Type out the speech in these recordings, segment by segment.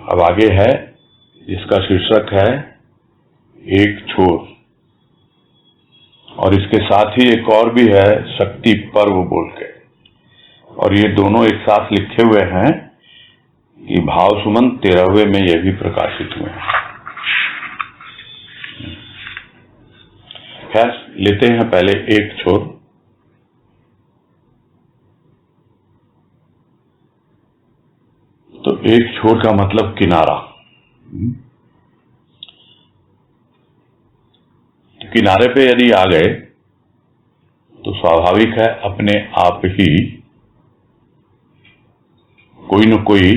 अब आगे है जिसका शीर्षक है एक छोर, और इसके साथ ही एक और भी है शक्ति पर्व बोल के, और ये दोनों एक साथ लिखे हुए हैं कि भाव सुमन 13वें में ये भी प्रकाशित हुए हैं। खैर लेते हैं पहले एक छोर। तो एक छोर का मतलब किनारा। तो किनारे पे यदि आ गए तो स्वाभाविक है अपने आप ही कोई न कोई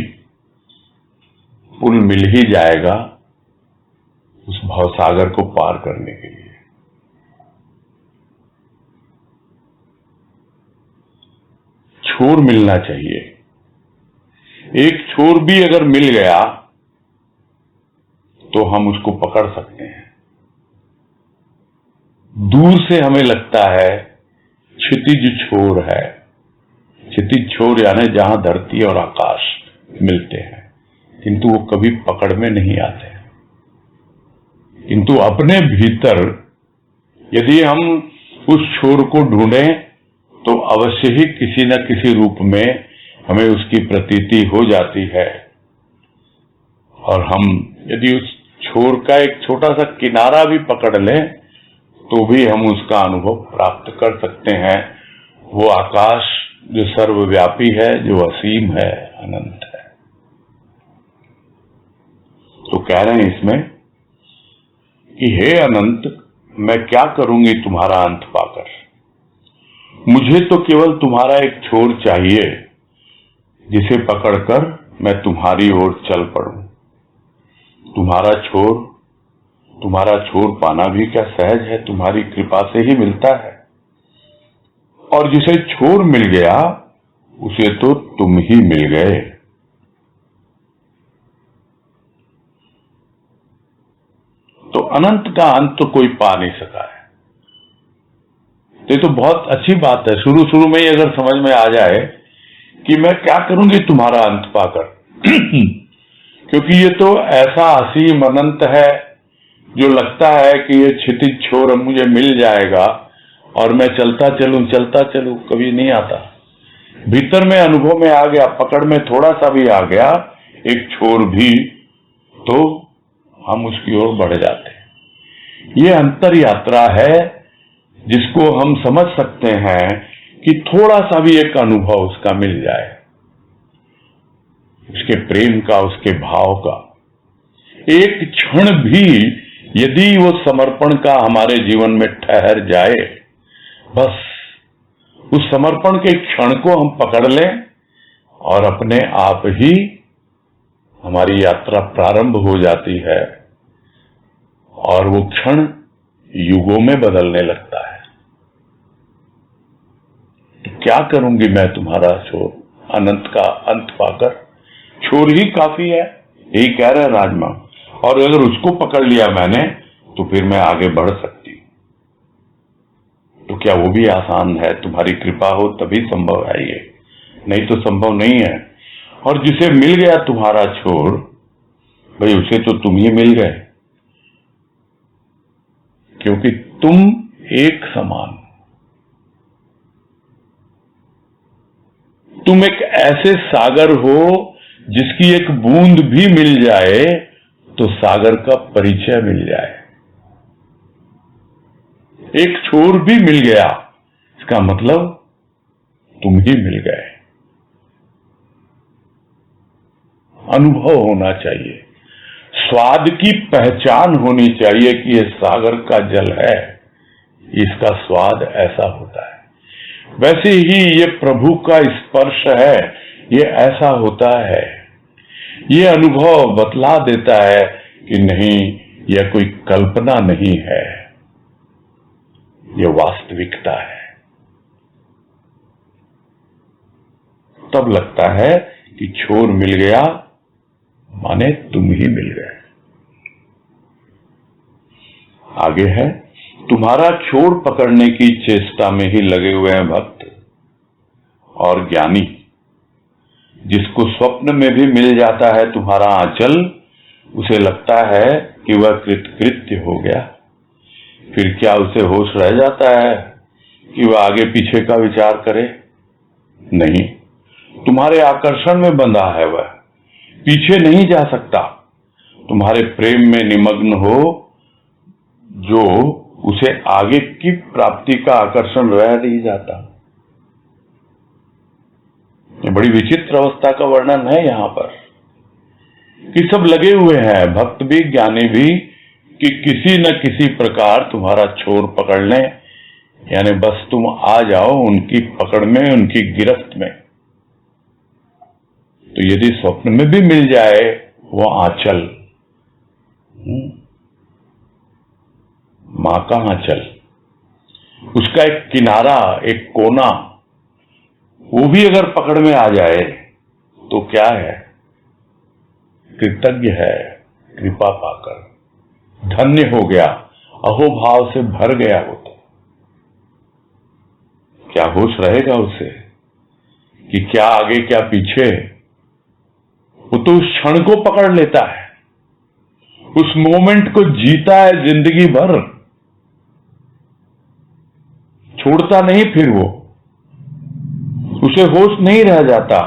पुल मिल ही जाएगा उस भवसागर को पार करने के लिए। छोर मिलना चाहिए। एक छोर भी अगर मिल गया तो हम उसको पकड़ सकते हैं। दूर से हमें लगता है क्षितिज छोर है। क्षितिज छोर यानी जहां धरती और आकाश मिलते हैं, किंतु वो कभी पकड़ में नहीं आते। किंतु अपने भीतर यदि हम उस छोर को ढूंढें तो अवश्य ही किसी न किसी रूप में हमें उसकी प्रतीति हो जाती है, और हम यदि उस छोर का एक छोटा सा किनारा भी पकड़ लें तो भी हम उसका अनुभव प्राप्त कर सकते हैं। वो आकाश जो सर्वव्यापी है, जो असीम है, अनंत है। तो कह रहे हैं इसमें कि हे अनंत, मैं क्या करूंगी तुम्हारा अंत पाकर। मुझे तो केवल तुम्हारा एक छोर चाहिए जिसे पकड़कर मैं तुम्हारी ओर चल पड़ूं। तुम्हारा छोर पाना भी क्या सहज है, तुम्हारी कृपा से ही मिलता है। और जिसे छोर मिल गया उसे तो तुम ही मिल गए। तो अनंत का अंत तो कोई पा नहीं सका है। ये तो बहुत अच्छी बात है। शुरू शुरू में ही अगर समझ में आ जाए कि मैं क्या करूंगी तुम्हारा अंत पाकर क्योंकि ये तो ऐसा असीम अनंत है जो लगता है कि ये क्षितिज छोर मुझे मिल जाएगा और मैं चलता चलूं, कभी नहीं आता। भीतर में अनुभव में आ गया, पकड़ में थोड़ा सा भी आ गया एक छोर भी, तो हम उसकी ओर बढ़ जाते हैं। ये अंतर यात्रा है जिसको हम समझ सकते हैं कि थोड़ा सा भी एक अनुभव उसका मिल जाए, उसके प्रेम का, उसके भाव का। एक क्षण भी यदि वो समर्पण का हमारे जीवन में ठहर जाए, बस उस समर्पण के क्षण को हम पकड़ लें और अपने आप ही हमारी यात्रा प्रारंभ हो जाती है, और वो क्षण युगों में बदलने लगता है। तो क्या करूंगी मैं तुम्हारा छोर, अनंत का अंत पाकर। छोर ही काफी है, यही कह रहे हैं राजमा। और अगर उसको पकड़ लिया मैंने तो फिर मैं आगे बढ़ सकती हूं। तो क्या वो भी आसान है? तुम्हारी कृपा हो तभी संभव है ये, नहीं तो संभव नहीं है। और जिसे मिल गया तुम्हारा छोर, भाई उसे तो तुम ही मिल गए, क्योंकि तुम एक समान। तुम एक ऐसे सागर हो जिसकी एक बूंद भी मिल जाए तो सागर का परिचय मिल जाए। एक छोर भी मिल गया, इसका मतलब तुम ही मिल गए। अनुभव होना चाहिए, स्वाद की पहचान होनी चाहिए कि ये सागर का जल है, इसका स्वाद ऐसा होता है। वैसे ही ये प्रभु का स्पर्श है, ये ऐसा होता है। ये अनुभव बतला देता है कि नहीं, यह कोई कल्पना नहीं है, यह वास्तविकता है। तब लगता है कि छोर मिल गया माने तुम ही मिल गए। आगे है, तुम्हारा छोर पकड़ने की चेष्टा में ही लगे हुए हैं भक्त और ज्ञानी। जिसको स्वप्न में भी मिल जाता है तुम्हारा आंचल, उसे लगता है कि वह कृतकृत्य हो गया। फिर क्या उसे होश रह जाता है कि वह आगे पीछे का विचार करे? नहीं, तुम्हारे आकर्षण में बंधा है, वह पीछे नहीं जा सकता। तुम्हारे प्रेम में निमग्न हो जो, उसे आगे की प्राप्ति का आकर्षण रह नहीं जाता। ये बड़ी विचित्र अवस्था का वर्णन है यहां पर कि सब लगे हुए हैं, भक्त भी ज्ञानी भी, कि किसी न किसी प्रकार तुम्हारा छोर पकड़ लें, यानी बस तुम आ जाओ उनकी पकड़ में, उनकी गिरफ्त में। तो यदि स्वप्न में भी मिल जाए वो आंचल, मां का आंचल, उसका एक किनारा, एक कोना, वो भी अगर पकड़ में आ जाए तो क्या है? कृतज्ञ है, कृपा पाकर धन्य हो गया, अहोभाव से भर गया। वो तो क्या होश रहेगा उसे कि क्या आगे क्या पीछे? वो तो उस क्षण को पकड़ लेता है, उस मोमेंट को जीता है जिंदगी भर, छोड़ता नहीं। फिर वो, उसे होश नहीं रह जाता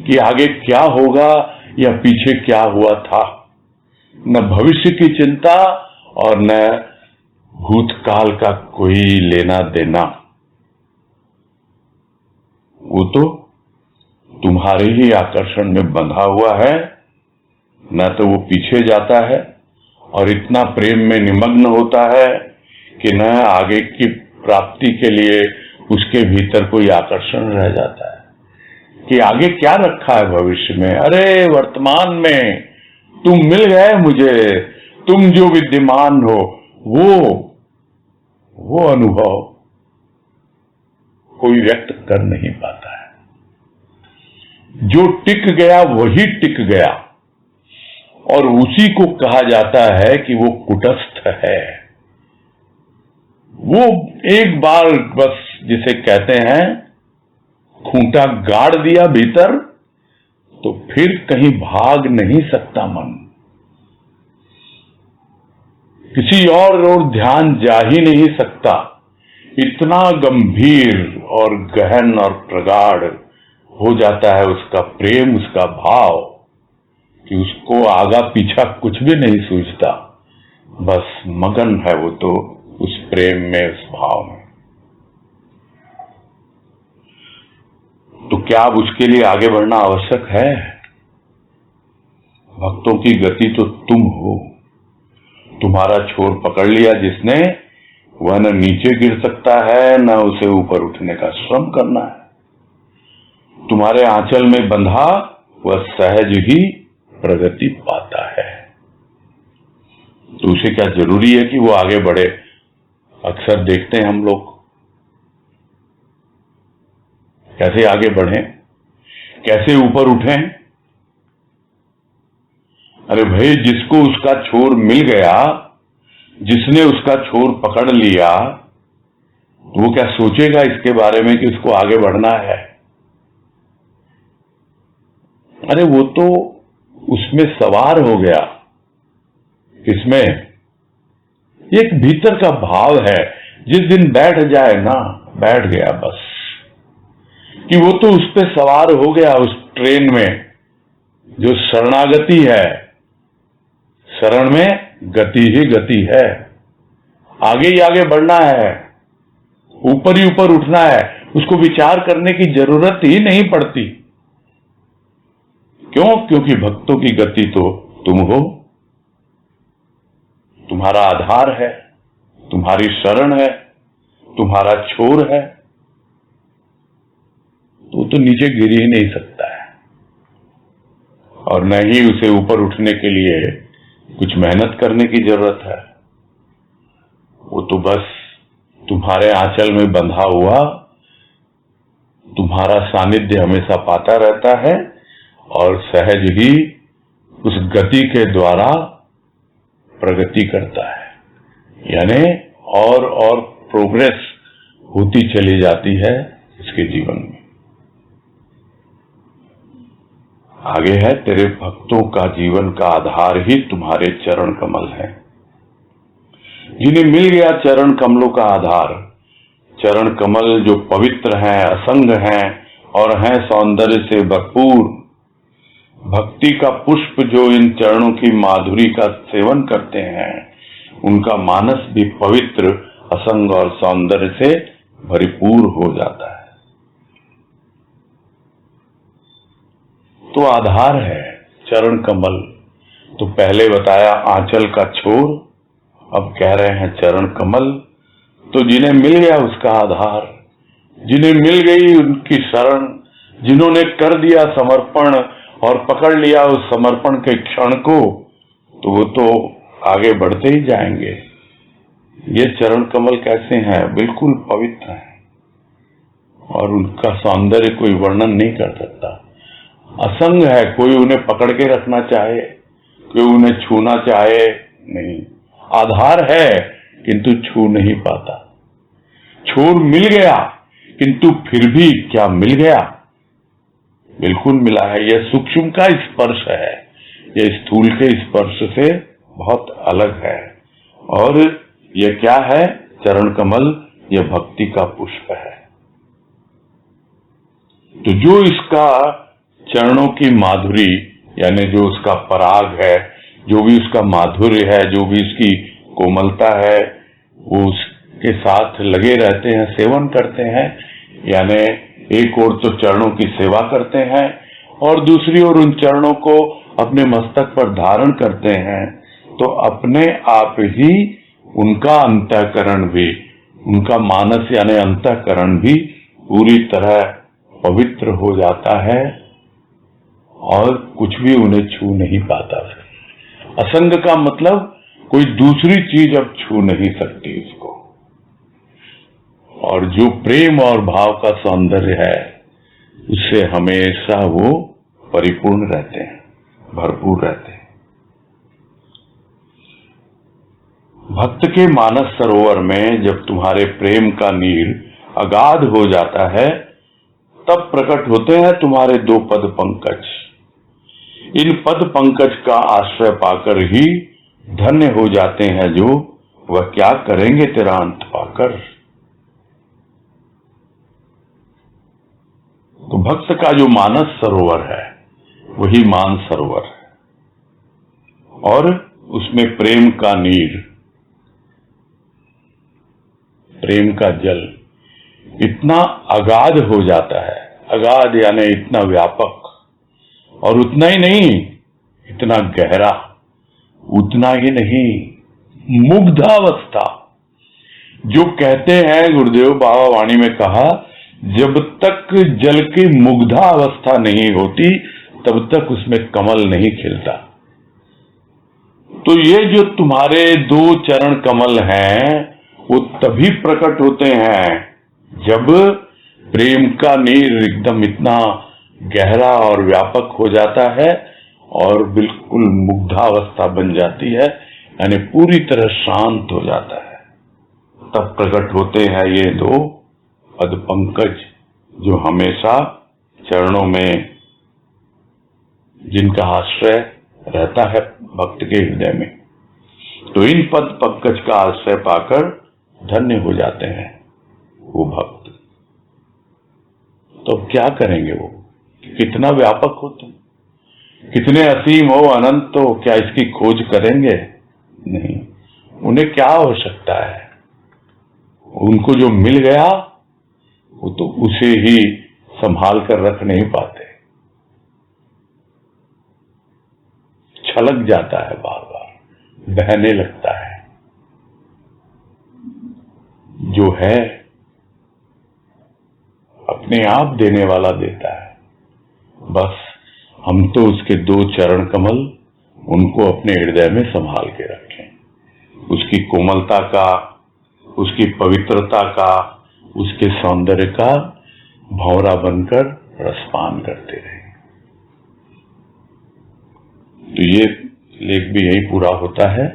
कि आगे क्या होगा या पीछे क्या हुआ था। न भविष्य की चिंता और न भूतकाल का कोई लेना देना। वो तो तुम्हारे ही आकर्षण में बंधा हुआ है, न तो वो पीछे जाता है और इतना प्रेम में निमग्न होता है कि न आगे की प्राप्ति के लिए उसके भीतर कोई आकर्षण रह जाता है कि आगे क्या रखा है भविष्य में। अरे वर्तमान में तुम मिल गए मुझे, तुम जो विद्यमान हो, वो अनुभव कोई व्यक्त कर नहीं पाता है। जो टिक गया वही टिक गया, और उसी को कहा जाता है कि वो कुटस्थ है। वो एक बार बस, जिसे कहते हैं खूंटा गाड़ दिया भीतर, तो फिर कहीं भाग नहीं सकता मन, किसी और ध्यान जा ही नहीं सकता। इतना गंभीर और गहन और प्रगाढ़ हो जाता है उसका प्रेम, उसका भाव, कि उसको आगा पीछा कुछ भी नहीं सूझता। बस मगन है वो तो उस प्रेम में, उस भाव में। तो क्या अब उसके लिए आगे बढ़ना आवश्यक है? भक्तों की गति तो तुम हो। तुम्हारा छोर पकड़ लिया जिसने, वह न नीचे गिर सकता है, न उसे ऊपर उठने का श्रम करना है। तुम्हारे आंचल में बंधा वह सहज ही प्रगति पाता है। तो उसे क्या जरूरी है कि वो आगे बढ़े? अक्सर देखते हैं हम लोग कैसे आगे बढ़ें, कैसे ऊपर उठें। अरे भाई, जिसको उसका छोर मिल गया, जिसने उसका छोर पकड़ लिया, वो क्या सोचेगा इसके बारे में कि उसको आगे बढ़ना है? अरे वो तो उसमें सवार हो गया। किसमें? एक भीतर का भाव है, जिस दिन बैठ जाए ना, बैठ गया बस, कि वो तो उस पे सवार हो गया, उस ट्रेन में जो शरणागति है। शरण में गति ही गति है, आगे ही आगे बढ़ना है, ऊपर ही ऊपर उठना है। उसको विचार करने की जरूरत ही नहीं पड़ती। क्यों? क्योंकि भक्तों की गति तो तुम हो, तुम्हारा आधार है, तुम्हारी शरण है, तुम्हारा छोर है। तो नीचे गिर ही नहीं सकता है, और न ही उसे ऊपर उठने के लिए कुछ मेहनत करने की जरूरत है। वो तो बस तुम्हारे आंचल में बंधा हुआ, तुम्हारा सानिध्य हमेशा पाता रहता है, और सहज ही उस गति के द्वारा प्रगति करता है, यानी और प्रोग्रेस होती चली जाती है उसके जीवन में। आगे है, तेरे भक्तों का जीवन का आधार ही तुम्हारे चरण कमल है। जिन्हें मिल गया चरण कमलों का आधार, चरण कमल जो पवित्र हैं, असंग हैं और हैं सौंदर्य से भरपूर, भक्ति का पुष्प जो इन चरणों की माधुरी का सेवन करते हैं, उनका मानस भी पवित्र, असंग और सौंदर्य से भरपूर हो जाता है। तो आधार है चरण कमल। तो पहले बताया आंचल का छोर, अब कह रहे हैं चरण कमल। तो जिन्हें मिल गया उसका आधार, जिन्हें मिल गई उनकी शरण, जिन्होंने कर दिया समर्पण और पकड़ लिया उस समर्पण के क्षण को, तो वो तो आगे बढ़ते ही जाएंगे। ये चरण कमल कैसे हैं? बिल्कुल पवित्र हैं और उनका सौंदर्य कोई वर्णन नहीं कर सकता। असंग है, कोई उन्हें पकड़ के रखना चाहे, कोई उन्हें छूना चाहे नहीं। आधार है किंतु छू नहीं पाता। छोर मिल गया किंतु फिर भी क्या मिल गया? बिल्कुल मिला है। यह सूक्ष्म का स्पर्श है, यह स्थूल के स्पर्श से बहुत अलग है। और यह क्या है? चरण कमल, यह भक्ति का पुष्प है। तो जो इसका चरणों की माधुरी, यानी जो उसका पराग है, जो भी उसका माधुर्य है, जो भी इसकी कोमलता है, वो उसके साथ लगे रहते हैं, सेवन करते हैं। यानी एक ओर तो चरणों की सेवा करते हैं और दूसरी ओर उन चरणों को अपने मस्तक पर धारण करते हैं, तो अपने आप ही उनका अंतःकरण भी, उनका मानस यानी अंतःकरण भी पूरी तरह पवित्र हो जाता है और कुछ भी उन्हें छू नहीं पाता। असंग का मतलब कोई दूसरी चीज अब छू नहीं सकती उसको। और जो प्रेम और भाव का सौंदर्य है, उससे हमेशा वो परिपूर्ण रहते हैं, भरपूर रहते हैं। भक्त के मानस सरोवर में जब तुम्हारे प्रेम का नीर अगाध हो जाता है, तब प्रकट होते हैं तुम्हारे दो पद पंकज। इन पद पंकज का आश्रय पाकर ही धन्य हो जाते हैं जो, वह क्या करेंगे तेरा अंत पाकर। तो भक्त का जो मानस सरोवर है वही मान सरोवर है और उसमें प्रेम का नीर, प्रेम का जल इतना अगाध हो जाता है। अगाध यानी इतना व्यापक, और उतना ही नहीं, इतना गहरा, उतना ही नहीं, मुग्धावस्था। जो कहते हैं, गुरुदेव बाबा वाणी में कहा, जब तक जल की मुग्धा अवस्था नहीं होती तब तक उसमें कमल नहीं खिलता। तो ये जो तुम्हारे दो चरण कमल हैं, वो तभी प्रकट होते हैं जब प्रेम का नीर एकदम इतना गहरा और व्यापक हो जाता है और बिल्कुल मुग्धावस्था बन जाती है, यानी पूरी तरह शांत हो जाता है। तब प्रकट होते हैं ये दो पद पंकज जो हमेशा चरणों में, जिनका आश्रय रहता है भक्त के हृदय में। तो इन पद पंकज का आश्रय पाकर धन्य हो जाते हैं वो भक्त। तो क्या करेंगे वो? कितना व्यापक हो तुम, कितने असीम हो, अनंत हो, क्या इसकी खोज करेंगे? नहीं। उन्हें क्या आवश्यकता है? उनको जो मिल गया वो तो उसे ही संभाल कर रख नहीं पाते, छलक जाता है, बार बार बहने लगता है। जो है अपने आप देने वाला देता है। बस हम तो उसके दो चरण कमल, उनको अपने हृदय में संभाल के रखें। उसकी कोमलता का, उसकी पवित्रता का, उसके सौंदर्य का भंवरा बनकर रसपान करते रहे। तो ये लेख भी यही पूरा होता है।